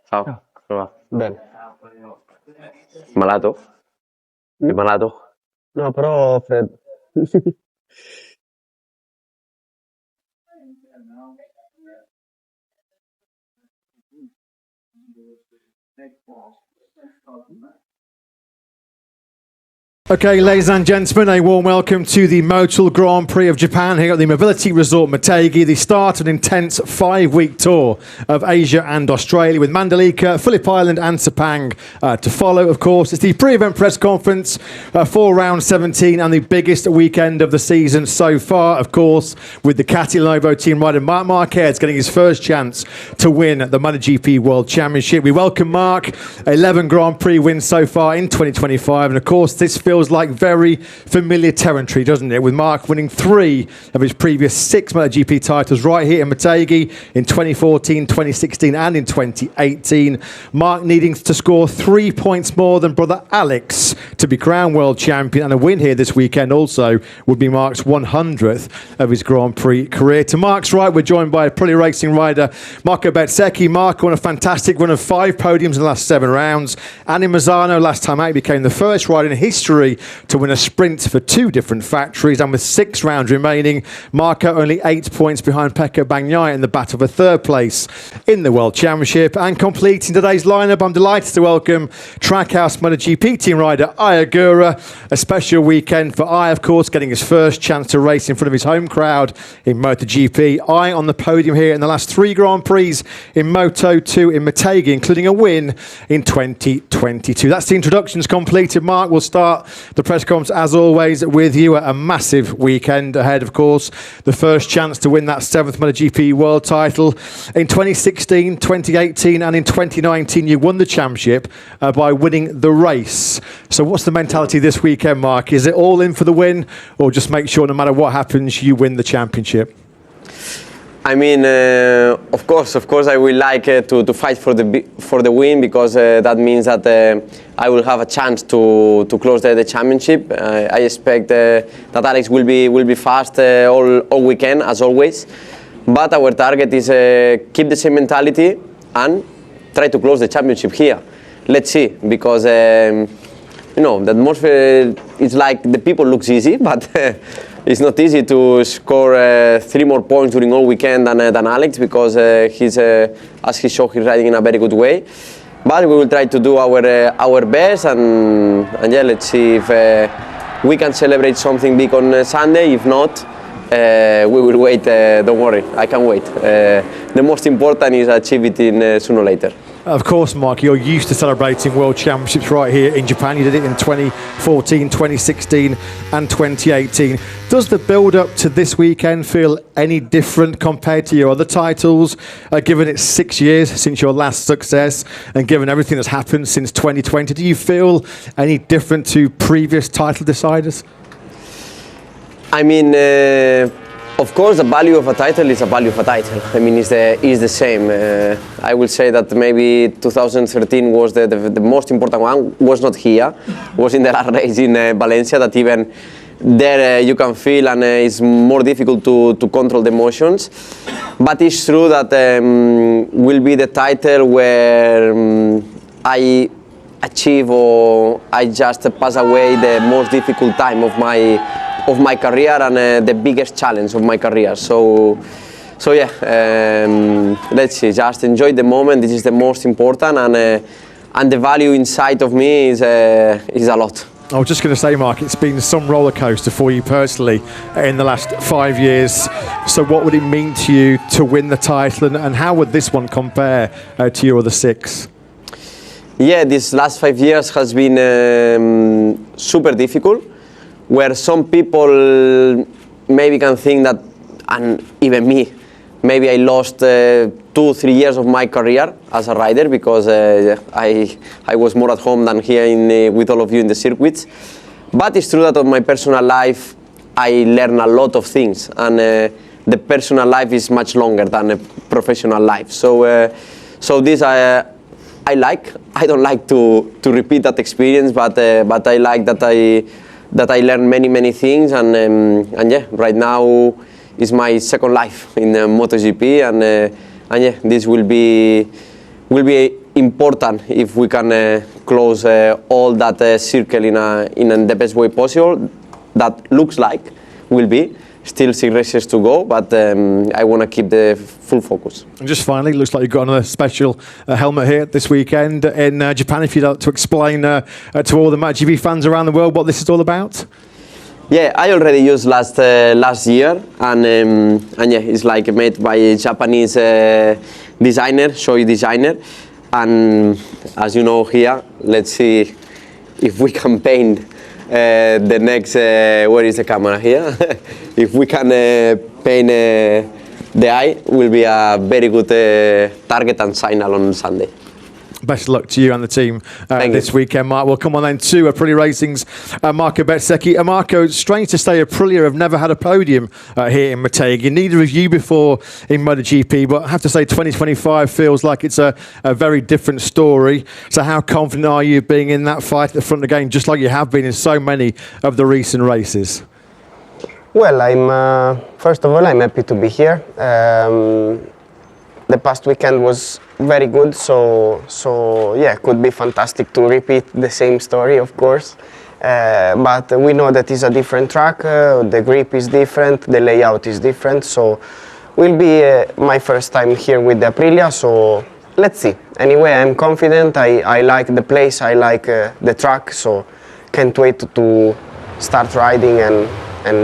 Ciao. Ciao, come va? Bene. Malato? Sei malato? No, però freddo. Okay, ladies and gentlemen, a warm welcome to the Motul Grand Prix of Japan here at the Mobility Resort Motogp, the start of an intense 5-week tour of Asia and Australia with Mandalika, Phillip Island and Jepang to follow, of course. It's the pre-event press conference for round 17 and the biggest weekend of the season so far, of course, with the Cati Lenovo team rider Marc Marquez getting his first chance to win the Motogp World Championship. We welcome Marc, 11 Grand Prix wins so far in 2025, and of course this feels like very familiar territory, doesn't it? With Marc winning 3 of his previous 6 MotoGP titles right here in Motogp in 2014, 2016 and in 2018. Marc needing to score 3 points more than brother Alex to be crowned world champion, and a win here this weekend also would be Marc's 100th of his Grand Prix career. To Marc's right, we're joined by a Pro racing rider Marco Bezzecchi. Marco on a fantastic run of 5 podiums in the last 7 rounds, and in Misano last time out he became the first rider in history to win a sprint for 2 different factories, and with 6 rounds remaining, Marco only 8 points behind Pecco Bagnaia in the battle for 3rd place in the World Championship. And completing today's lineup, I'm delighted to welcome Trackhouse MotoGP team rider Ogura. A special weekend for of course, getting his first chance to race in front of his home crowd in MotoGP. On the podium here in the last 3 Grand Prix in Moto2 in Motogp, including a win in 2022. That's the introductions completed. Marc, will start the press conference, as always, with you. A massive weekend ahead, of course. The first chance to win that 7th MotoGP world title. In 2016, 2018 and in 2019, you won the championship by winning the race. So what's the mentality this weekend, Marc? Is it all in for the win, or just make sure no matter what happens, you win the championship? I mean, of course, I will like to fight for the win, because that means that I will have a chance to close the championship. I expect that Alex will be fast all weekend, as always. But our target is keep the same mentality and try to close the championship here. Let's see, because you know that most it's like the people looks easy, but. It's not easy to score 3 more points during all weekend than Alex, because he's, as he showed, he's riding in a very good way. But we will try to do our best, and yeah, let's see if we can celebrate something big on Sunday. If not, we will wait. Don't worry, I can wait. The most important is achieve it in sooner or later. Of course, Marc, you're used to celebrating World Championships right here in Japan. You did it in 2014, 2016 and 2018. Does the build-up to this weekend feel any different compared to your other titles, given it's 6 years since your last success and given everything that's happened since 2020? Do you feel any different to previous title deciders? I mean, of course, the value of a title is a value of a title. I mean, it's the same. I will say that maybe 2013 was the most important one. Was not here. Was in the last race in Valencia. That even there you can feel, and it's more difficult to control the emotions. But it's true that will be the title where I achieve, or I just pass away the most difficult time of my career, and the biggest challenge of my career. So yeah, let's see. Just enjoy the moment. This is the most important, and the value inside of me is a lot. I was just going to say, Mark, it's been some roller coaster for you personally in the last 5 years. So what would it mean to you to win the title, and how would this one compare to your other 6? Yeah, these last 5 years has been super difficult, where some people maybe can think that, and even me, maybe I lost 2-3 years of my career as a rider, because I was more at home than here with all of you in the circuits. But it's true that on my personal life I learned a lot of things, and the personal life is much longer than a professional life. So this I like. I don't like to repeat that experience, but I like that I learned many things, and yeah, right now is my second life in MotoGP, and yeah, this will be important if we can close all that circle in the best way possible. That looks like will be. Still 6 races to go, but I want to keep the full focus. And just finally, looks like you've got another special helmet here this weekend in Japan. If you'd like to explain to all the MotoGP fans around the world what this is all about. Yeah, I already used last year, and yeah, it's like made by a Japanese designer, shoei designer, and as you know here, let's see if we can paint the next, where is the camera here? If we can paint the eye, will be a very good target and signal on Sunday. Best of luck to you and the team this weekend, Mark. We'll come on then to Aprilia Racing's Marco Bezzecchi. Marco, it's strange to say Aprilia have never had a podium here in Motogp. Neither of you before in MotoGP, but I have to say 2025 feels like it's a very different story. So how confident are you of being in that fight at the front again, just like you have been in so many of the recent races? Well, first of all, I'm happy to be here. The past weekend was very good, so yeah, could be fantastic to repeat the same story, of course. But we know that it's a different track, the grip is different, the layout is different, so will be my first time here with the Aprilia, so let's see. Anyway, I'm confident, I like the place, I like the track, so can't wait to start riding and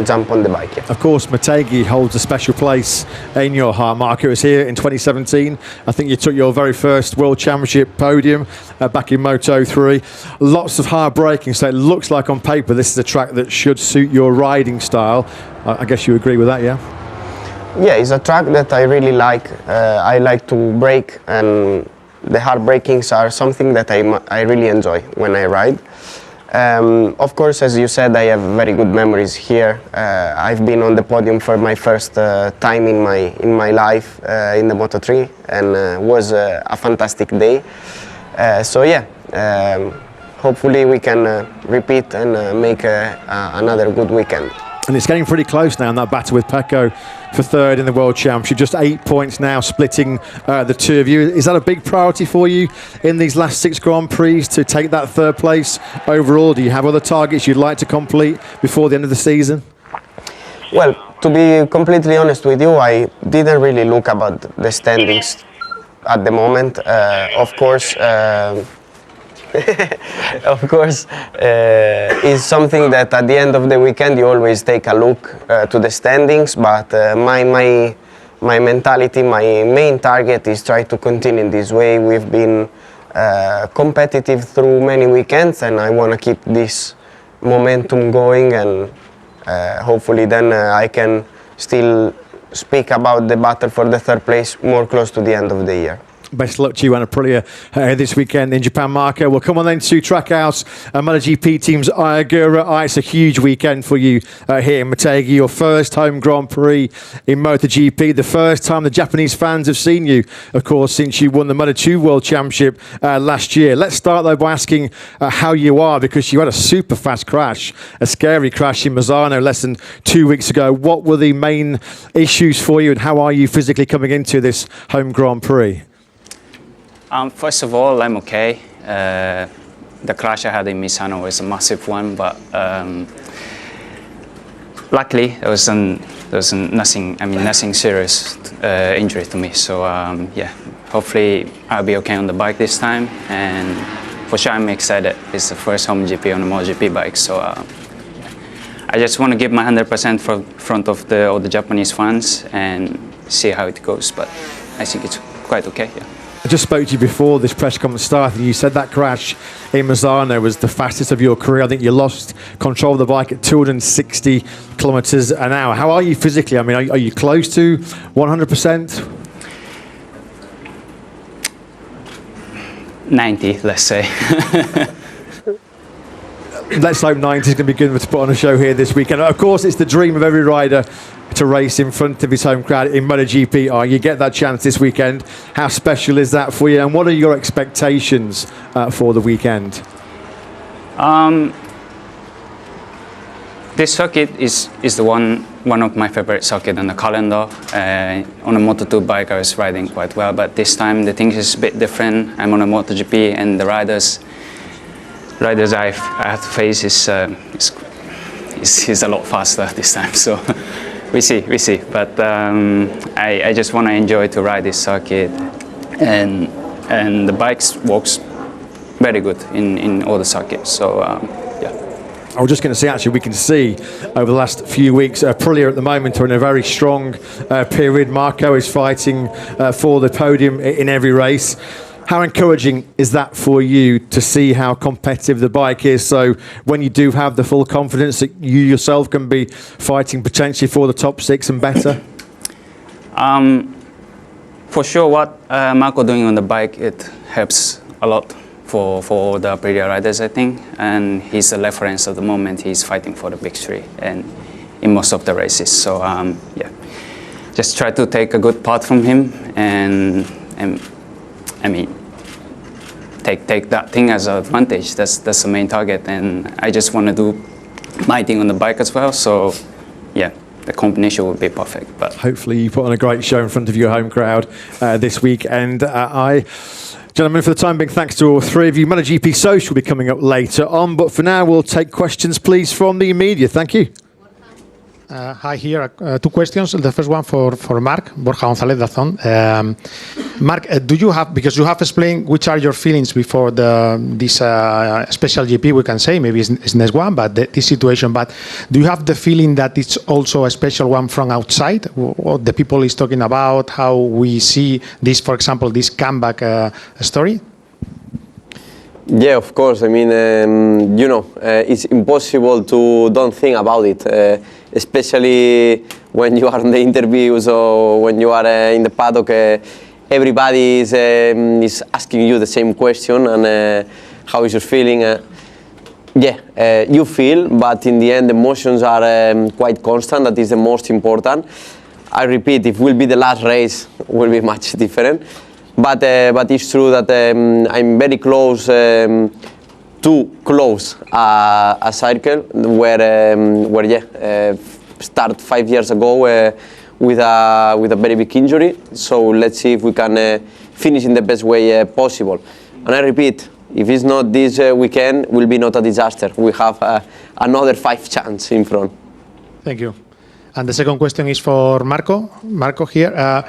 jump on the bike. Yeah. Of course, Motogp holds a special place in your heart, Marco. It was here in 2017. I think you took your very first World Championship podium back in Moto3. Lots of hard braking, so it looks like on paper this is a track that should suit your riding style. I guess you agree with that, yeah? Yeah, it's a track that I really like. I like to brake, and the hard brakings are something that I really enjoy when I ride. Of course, as you said, I have very good memories here. I've been on the podium for my first time in my life in the Moto3, and was a fantastic day. So yeah, hopefully we can repeat and make another good weekend. And it's getting pretty close now in that battle with Pecco for third in the World Championship. Just 8 points now splitting the two of you. Is that a big priority for you in these last 6 Grand Prix to take that third place overall? Do you have other targets you'd like to complete before the end of the season? Well, to be completely honest with you, I didn't really look about the standings at the moment. Of course, is something that at the end of the weekend you always take a look to the standings, but my mentality, my main target is try to continue in this way. We've been competitive through many weekends, and I want to keep this momentum going, and hopefully then I can still speak about the battle for the third place more close to the end of the year. Best of luck to you and Aprilia this weekend in Japan, Marco. We'll come on then to Trackhouse MotoGP team's Ogura. It's a huge weekend for you here in Motogp. Your first home Grand Prix in MotoGP. The first time the Japanese fans have seen you, of course, since you won the Moto2 World Championship last year. Let's start though by asking how you are, because you had a super fast crash, a scary crash in Misano less than 2 weeks ago. What were the main issues for you, and how are you physically coming into this home Grand Prix? First of all, I'm okay. The crash I had in Misano was a massive one, but luckily there was nothing serious injury to me. So yeah, hopefully I'll be okay on the bike this time, and for sure I'm excited. It's the first home GP on a MotoGP bike, so I just want to give my 100% for front of all the Japanese fans and see how it goes. But I think it's quite okay. Yeah. I just spoke to you before this press conference started. You said that crash in Misano was the fastest of your career. I think you lost control of the bike at 260 kilometers an hour. How are you physically? I mean, are you close to 100%? 90, let's say. Let's hope 90 is going to be good to put on a show here this weekend. Of course, it's the dream of every rider to race in front of his home crowd in MotoGP. You get that chance this weekend. How special is that for you? And what are your expectations for the weekend? This circuit is the one of my favorite circuits on the calendar. On a Moto2 bike, I was riding quite well, but this time the thing is a bit different. I'm on a MotoGP, and the riders I have to face is a lot faster this time. So we see. But I just want to enjoy to ride this circuit, and the bike works very good in all the circuits. So yeah. I was just going to say, actually, we can see over the last few weeks, Aprilia at the moment are in a very strong period. Marco is fighting for the podium in every race. How encouraging is that for you to see how competitive the bike is? So when you do have the full confidence that you yourself can be fighting potentially for the top 6 and better? For sure, what Marco doing on the bike, it helps a lot for the Aprilia riders, I think. And he's a reference at the moment. He's fighting for the big 3 and in most of the races. So yeah, just try to take a good part from him and I mean, take that thing as an advantage. That's the main target, and I just want to do my thing on the bike as well. So, yeah, the combination will be perfect. But hopefully, you put on a great show in front of your home crowd this week. And gentlemen, for the time being, thanks to all 3 of you. MotoGP Social will be coming up later on, but for now, we'll take questions, please, from the media. Thank you. Hi, here 2 questions. The first one for Marc, Borja González, Dazón. Marc, do you have, because you have explained which are your feelings before this special GP, we can say, maybe it's next one, but this situation, but do you have the feeling that it's also a special one from outside? What the people is talking about, how we see this, for example, this comeback story? Yeah, of course. I mean, it's impossible to don't think about it, especially when you are in the interviews or when you are in the paddock. Everybody is asking you the same question, and how is your feeling? You feel, but in the end, the emotions are quite constant. That is the most important. I repeat, if it will be the last race, it will be much different. But it's true that I'm very close to close a circle where start 5 years ago with a very big injury. So let's see if we can finish in the best way possible. And I repeat, if it's not this weekend, will be not a disaster. We have another 5 chances in front. Thank you. And the second question is for Marco. Marco here.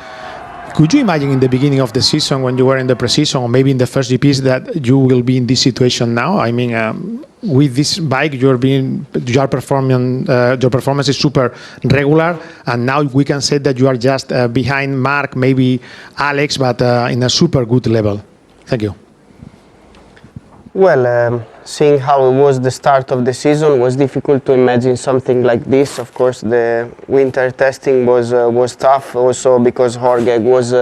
Could you imagine in the beginning of the season, when you were in the pre-season, or maybe in the first GPs, that you will be in this situation now? I mean, with this bike, your performance is super regular, and now we can say that you are just behind Marc, maybe Alex, but in a super good level. Thank you. Well, seeing how it was the start of the season, was difficult to imagine something like this. Of course, the winter testing was tough, also because Jorge was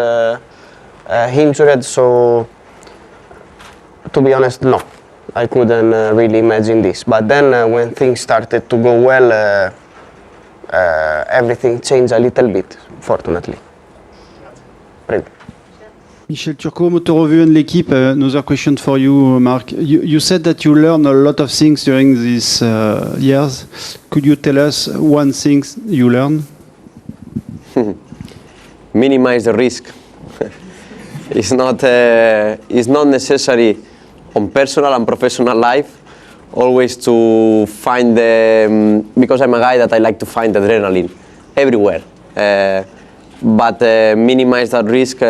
injured. So, to be honest, no, I couldn't really imagine this. But then, when things started to go well, everything changed a little bit, fortunately. Michel Turcot, Motor Revue and l'équipe. Another question for you, Marc. You said that you learned a lot of things during these years. Could you tell us one thing you learned? Minimize the risk. It's not necessary on personal and professional life always to find because I'm a guy that I like to find adrenaline everywhere. But minimize that risk.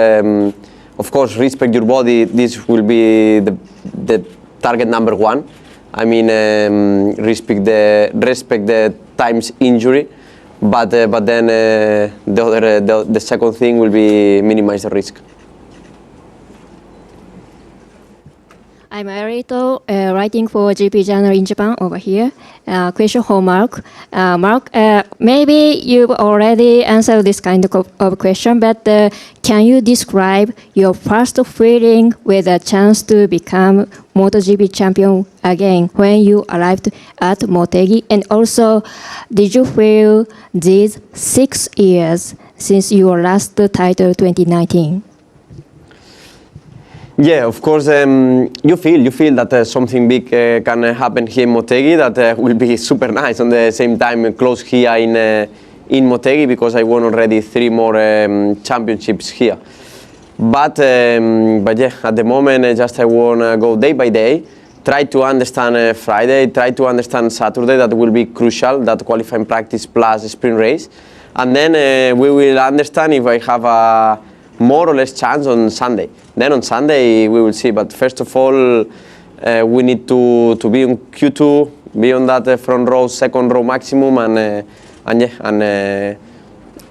Of course, respect your body. This will be the target number one. I mean, respect the times injury, but then the second thing will be minimize the risk. I'm Arito, writing for GP Journal in Japan over here. Question for Mark. Mark, maybe you've already answered this kind of question, but can you describe your first feeling with a chance to become MotoGP champion again when you arrived at Motegi? And also, did you feel these 6 years since your last title 2019? Yeah, of course, you feel that something big can happen here in Motegi that will be super nice. On the same time, close here in Motegi because I won already 3 more championships here. But yeah, at the moment, I want to go day by day, try to understand Friday, try to understand Saturday. That will be crucial, that qualifying practice plus sprint race. And then we will understand if I have a more or less chance on Sunday. Then on Sunday we will see. But first of all, we need to be on Q2, be on that front row, second row maximum, and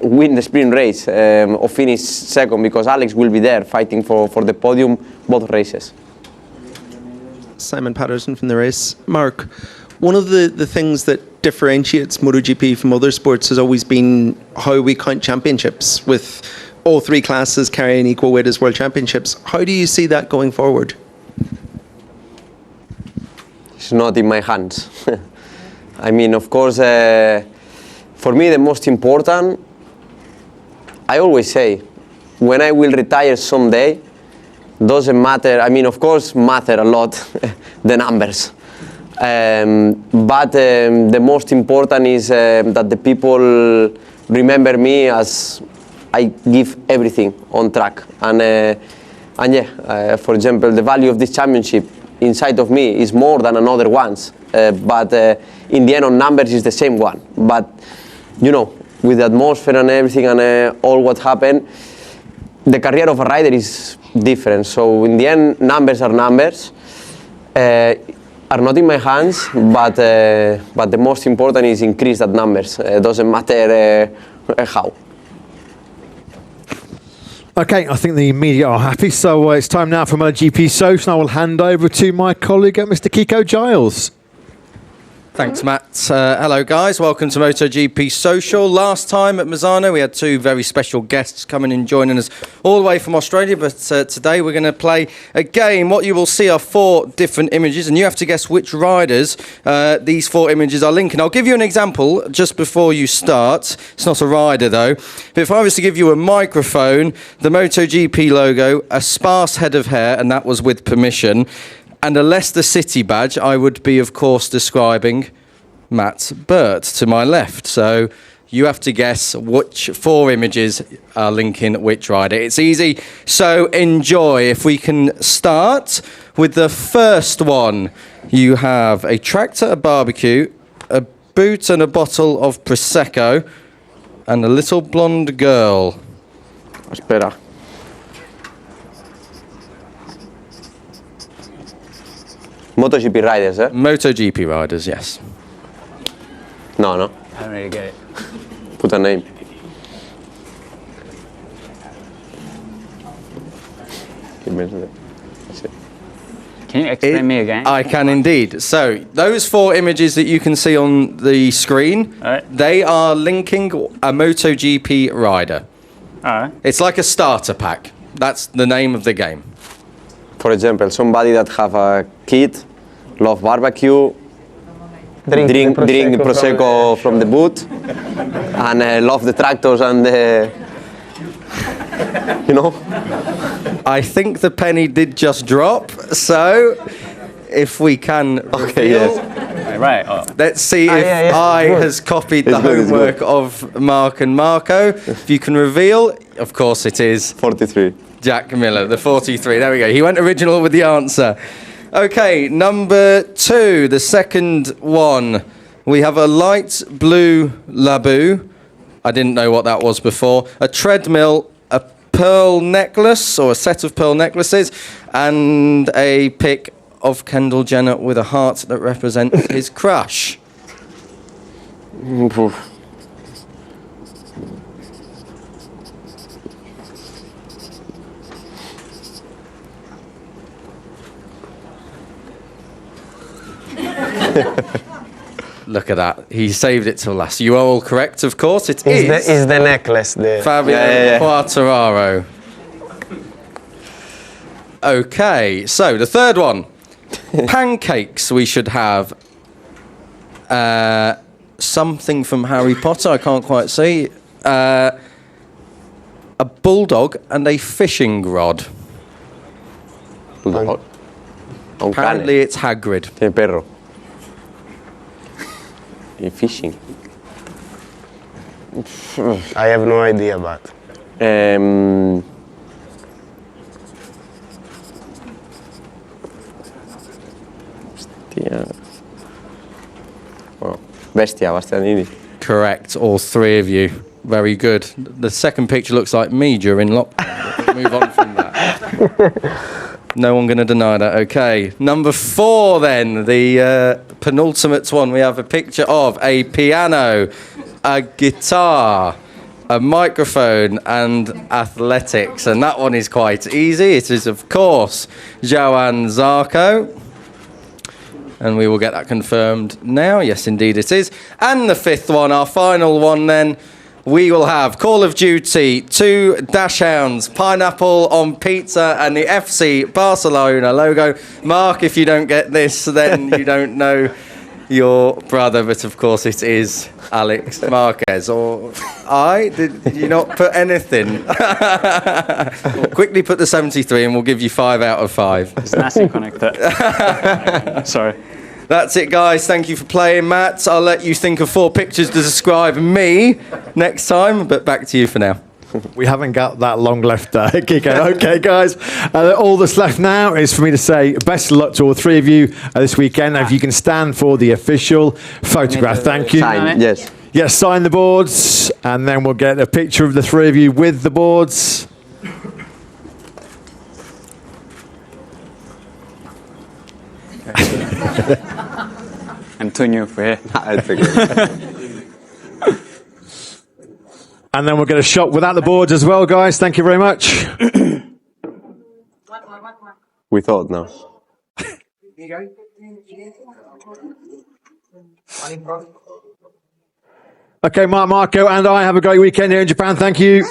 win the sprint race or finish second because Alex will be there fighting for the podium both races. Simon Patterson from the race. Mark, one of the things that differentiates MotoGP from other sports has always been how we count championships, with all 3 classes carrying equal weight as world championships. How do you see that going forward? It's not in my hands. I mean, of course, for me the most important, I always say, when I will retire someday, doesn't matter. I mean, of course, matter a lot, the numbers. But the most important is that the people remember me as I give everything on track. And yeah, for example, the value of this championship inside of me is more than another one's. But in the end, on numbers, is the same one. But, you know, with the atmosphere and everything and all what happened, the career of a rider is different. So in the end, numbers are numbers. Are not in my hands, but the most important is increase that numbers. Doesn't matter how. Okay, I think the media are happy, so it's time now for MotoGP Social. I will hand over to my colleague, Mr. Kiko Giles. Thanks, Matt. Hello, guys. Welcome to MotoGP Social. Last time at Misano, we had 2 very special guests coming and joining us all the way from Australia. But today we're going to play a game. What you will see are 4 different images, and you have to guess which riders these 4 images are linking. I'll give you an example just before you start. It's not a rider, though. But if I was to give you a microphone, the MotoGP logo, a sparse head of hair, and that was with permission, and a Leicester City badge, I would be, of course, describing Matt Burt to my left. So you have to guess which 4 images are linking which rider. It's easy, so enjoy. If we can start with the first one. You have a tractor, a barbecue, a boot and a bottle of Prosecco, and a little blonde girl. Espera. MotoGP riders, eh? MotoGP riders, yes. No. I don't really get it. Put a name. Can you explain me again? I can indeed. So those 4 images that you can see on the screen, they are linking a MotoGP rider. It's like a starter pack. That's the name of the game. For example, somebody that have a kid, love barbecue, drink prosecco from the boot, and love the tractors and the, you know. I think the penny did just drop. So, if we can reveal, Right. let's see if I has copied the homework of Mark and Marco. If you can reveal, of course it is 43. Jack Miller, the 43. There we go. He went original with the answer. Okay, number 2, the second one. We have a light blue Laboo. I didn't know what that was before. A treadmill, a pearl necklace, or a set of pearl necklaces, and a pic of Kendall Jenner with a heart that represents his crush? Look at that. He saved it till last. You are all correct, of course. Is the necklace there. Fabio Quartararo. Okay, so the third one. Pancakes, we should have something from Harry Potter, I can't quite see. A bulldog and a fishing rod. Apparently it's Hagrid. El perro. Fishing. I have no idea about. Bastianini. Correct, all three of you. Very good. The second picture looks like me during lockdown. Move on from that. No one going to deny that. Okay, number 4 then, the penultimate one. We have a picture of a piano, a guitar, a microphone and athletics. And that one is quite easy. It is, of course, Johann Zarco. And we will get that confirmed now. Yes, indeed it is. And the 5th one, our final one then, we will have Call of Duty, 2 Dachshunds, pineapple on pizza, and the FC Barcelona logo. Mark, if you don't get this, then you don't know your brother, but of course it is Alex Marquez. Or did you not put anything? We'll quickly put the 73 and we'll give you 5 out of 5. It's nothing connected. Sorry. That's it, guys. Thank you for playing, Matt. I'll let you think of 4 pictures to describe me next time, but back to you for now. We haven't got that long left, Kiko. Okay, guys. All that's left now is for me to say best of luck to all 3 of you this weekend. If you can stand for the official photograph. Thank you. Sign, yes. Yes, sign the boards, and then we'll get a picture of the 3 of you with the boards. I'm too new for here. And then we'll get a shot without the boards as well, guys. Thank you very much. We thought now. Okay, Marco and I have a great weekend here in Japan. Thank you.